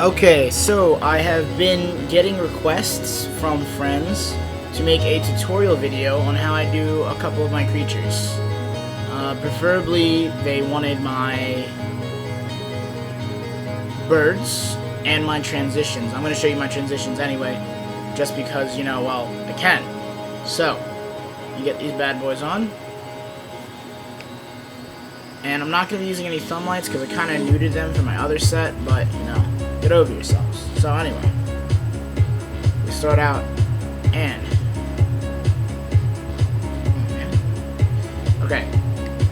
Okay, so I have been getting requests from friends to make a tutorial video on how I do a couple of my creatures. Preferably, they wanted my birds and my transitions. I'm going to show you my transitions anyway, just because, you know, well, I can. So, you get these bad boys on. And I'm not going to be using any thumb lights because I kind of neutered them for my other set, but, you know, get over yourselves. So anyway, we start out, and okay,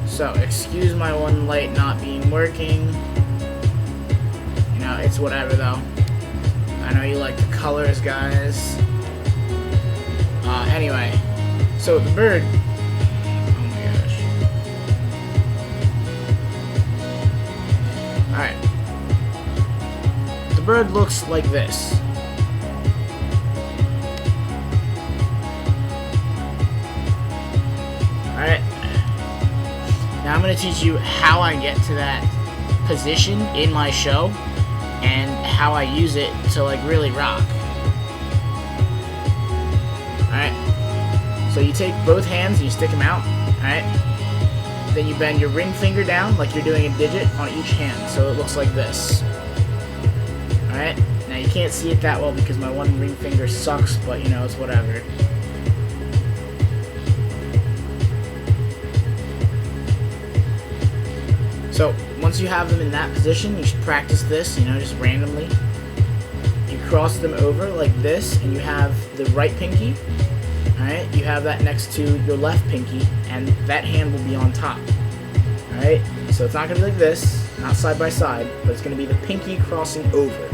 so excuse my one light not being working. You know, it's whatever though. I know you like the colors, guys. Anyway, so the bird. Oh my gosh. Alright. The bird looks like this. Alright. Now I'm going to teach you how I get to that position in my show and how I use it to like really rock. Alright. So you take both hands and you stick them out. Alright. Then you bend your ring finger down like you're doing a digit on each hand. So it looks like this. Alright. Now you can't see it that well because my one ring finger sucks, but you know, it's whatever. So, once you have them in that position, you should practice this, you know, just randomly. You cross them over like this, and you have the right pinky, alright? You have that next to your left pinky, and that hand will be on top, alright? So it's not going to be like this, not side by side, but it's going to be the pinky crossing over,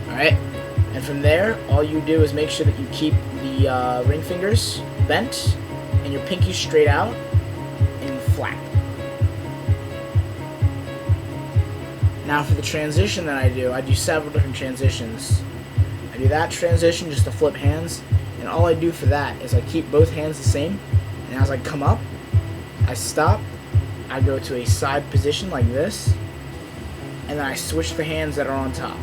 alright? And from there, all you do is make sure that you keep the ring fingers bent, and your pinky straight out, and flat. Now for the transition that I do several different transitions. I do that transition just to flip hands, and all I do for that is I keep both hands the same, and as I come up, I stop, I go to a side position like this, and then I switch the hands that are on top.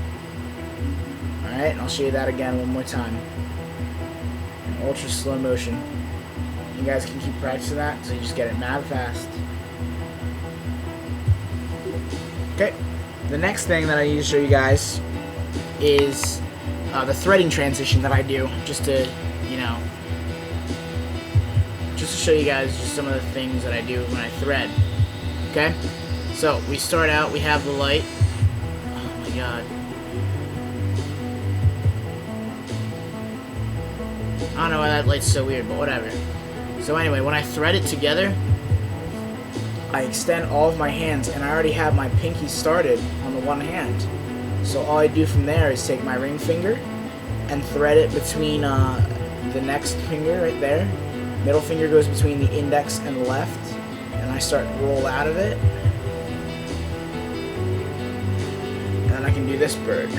Alright, and I'll show you that again one more time. In ultra slow motion. You guys can keep practicing that, so you just get it mad fast. Okay. The next thing that I need to show you guys is the threading transition that I do, just to, you know, just to show you guys just some of the things that I do when I thread. Okay? So, we start out, we have the light. Oh my god. I don't know why that light's so weird, but whatever. So anyway, when I thread it together, I extend all of my hands, and I already have my pinky started on the one hand. So all I do from there is take my ring finger and thread it between the next finger right there. Middle finger goes between the index and the left, and I start to roll out of it. And then I can do this bird.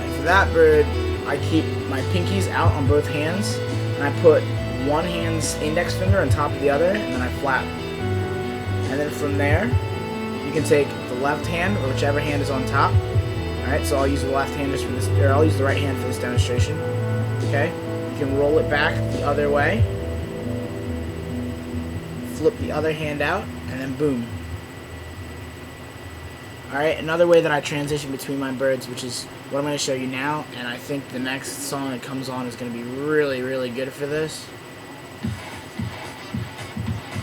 And for that bird, I keep my pinkies out on both hands, and I put one hand's index finger on top of the other, and then I flap. And then from there, you can take the left hand, or whichever hand is on top. Alright, so I'll use the left hand just for this, or I'll use the right hand for this demonstration. Okay, you can roll it back the other way, flip the other hand out, and then boom. Alright, another way that I transition between my birds, which is what I'm going to show you now, and I think the next song that comes on is going to be really, really good for this.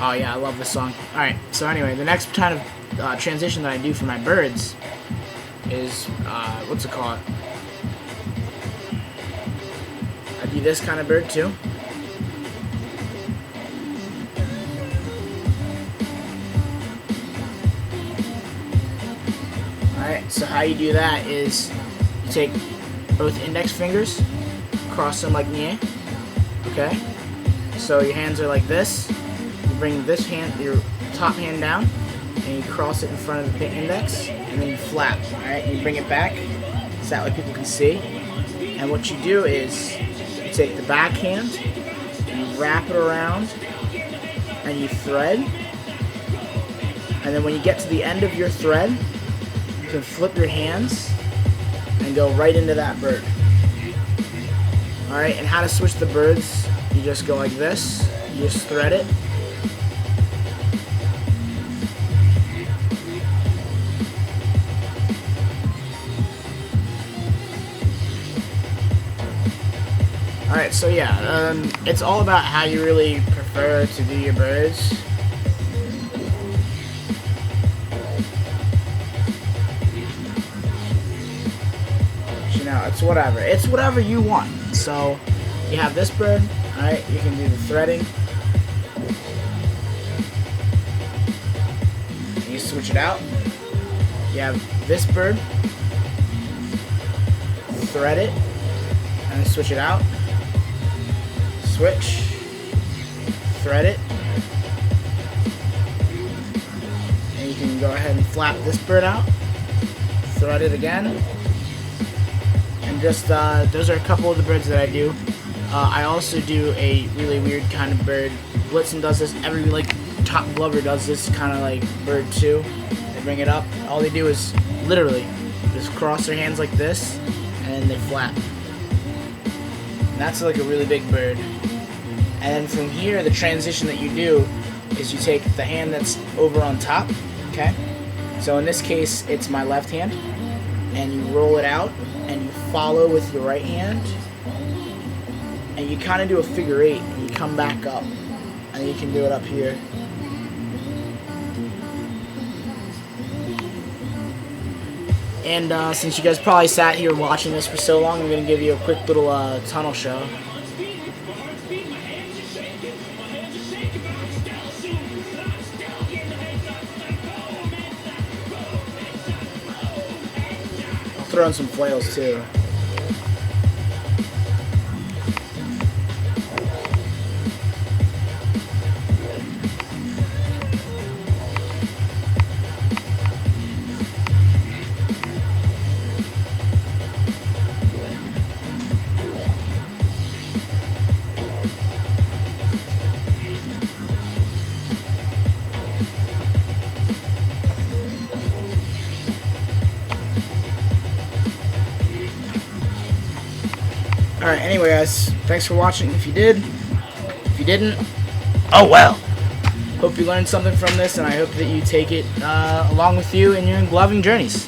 Oh yeah, I love this song. Alright, so anyway, the next kind of transition that I do for my birds is, what's it called? I do this kind of bird too. Alright, so how you do that is you take both index fingers, cross them like me, okay? So your hands are like this. You bring this hand, your top hand down, and you cross it in front of the index, and then you flap, alright? You bring it back, so that way people can see. And what you do is, you take the back hand, and you wrap it around, and you thread. And then when you get to the end of your thread, can flip your hands and go right into that bird. Alright, and how to switch the birds, you just go like this, you just thread it. Alright, so yeah, it's all about how you really prefer to do your birds. You know, it's whatever. It's whatever you want. So, you have this bird, alright, you can do the threading. You switch it out. You have this bird, thread it, and then switch it out. Switch, thread it, and you can go ahead and flap this bird out, thread it again, and just those are a couple of the birds that I do. I also do a really weird kind of bird. Blitzen does this. Every top glover does this kind of like bird too. They bring it up. All they do is literally just cross their hands like this, and they flap. And that's like a really big bird. And then from here, the transition that you do is you take the hand that's over on top, okay? So in this case, it's my left hand, and you roll it out, and you follow with your right hand, and you kind of do a figure eight, and you come back up, and you can do it up here. And since you guys probably sat here watching this for so long, I'm going to give you a quick little tunnel show. I'll throw in some flails too. Alright, anyway guys, thanks for watching if you did. If you didn't, oh well. Hope you learned something from this, and I hope that you take it along with you in your gloving journeys.